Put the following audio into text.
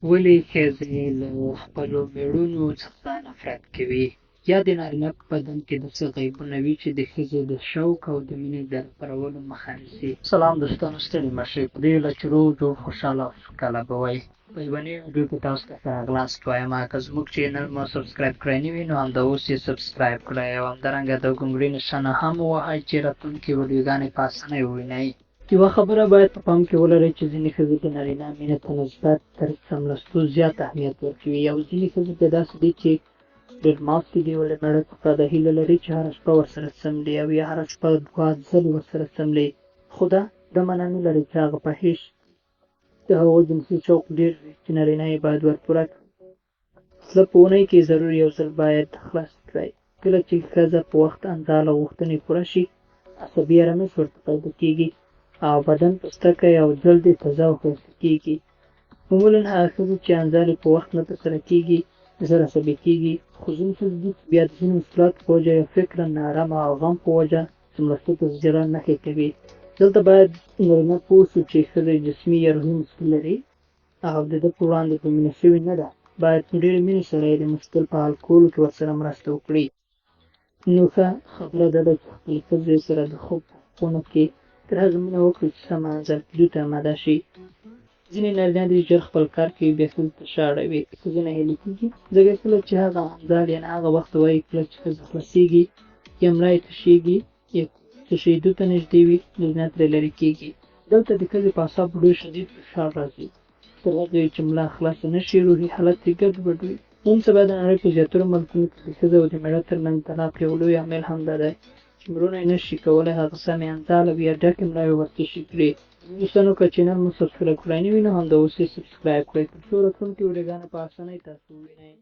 ولې ښځې له خپلو مېړونو څخه نفرت کوي؟ یا د نارینه په بدن کې داسې غیبونه وي چې د ښځې د شوق او د مینې د خپرولو مخه نیسي؟ سلام دوستانو، ستړي مه شئ. په دې له چې روغ جوړ خوشحاله او سوکاله به وئ. په یونۍ ویډیو کې تاسو ته ښه راغلاست وایم. که زموږ چینل مو سبسکرایب کړی نه وي نو همدا اوس یې سبسکرایب کړئ او همدارنګه د ګونګړي نښانه هم ووهئ چې راتلونکې ویډیوګانې په اسانۍ ووینئ. یوه خبره باید په پام کې ولرئ چې ځینې ښځې د نارینه مینې ته نسبت تر څملستو زیات اهمیت ورکوي، او ځینې ښځې بیا داسې دي چې ډېر ماستې دي، ولې مېړه څخه دا هیله لري چې هره شپه ورسره څملي او یا هره شپه 2 ځلې ورسره څملي، خو دا معنا نه لري چې هغه په هېڅ د هغو جنسي شوق ډېر وي چې نارینه یې باید ورپوره کړي. زه په اونۍ کې ضرور یو ځل باید خلاص کړئ. کله چې ښځه په وخت انداله غوښتنې پوره شي، عصبي ارامش ورته پیدا کېږي او بدن پوستکی او جلد یې تازه او ښایسته کېږي. معمولا هغه ښځې چې انزال په وخت نه ترسره کېږي ژر عصبي کېږي، خو ځینې ښځې دي چې بیا د ځینو مشکلاتو په وجه یا فکراً ناارامه او غم په وجه څملستو ته زیړه نښې کوي. دلته باید نارینه پوه شو چې ښځه جسمي یا روحي مشکل لري او د ده په وړاندې په مینه شوې نه ده. باید په ډېرې مینې سره یې د مشکل په حل کولو کې ورسره مرسته وکړي. نو ښه خبره دا ده چې خپلې ښځې سره د خوب په حقونو کې تر هغه مینه وکړي چې سمه انزال کېدو ته اماده شي. ځینې نارینه دي ژر خپل کار کوي، بیا ښځې ته ښه اړوي، ښځې ناهیلې کېږي ځکه کله چې هغه انزال یعنې هغه وخت وایي کله چې ښځه خلاصېږي یا ملا یې تشېږي یا تشېدو ته نږدې وي، نارینه ترې لرې کېږي. دلته د ښځې په اعصابو ډېر شدید فشار راځي، تر هغې چې ملا خلاصه نه شي روحي حالت یې ګډوډ وي. نن سبا د نړۍ په زیاترو ملکونو کې د ښځې او د مېړه ترمنځ طلاق یو لوی عامل همدا دی چې مېړونه یې نه شي کولی هغه سمې انزال او یا ډکې ملاوې ورتشې کړي. دوستانو، که چینل مو سبسکرایب کړی نه وي نو همدا اوس یې سبسکرایب کړئ تر څو راتلونکې ویډیوګانې په اسانۍ تاسو ووینئ.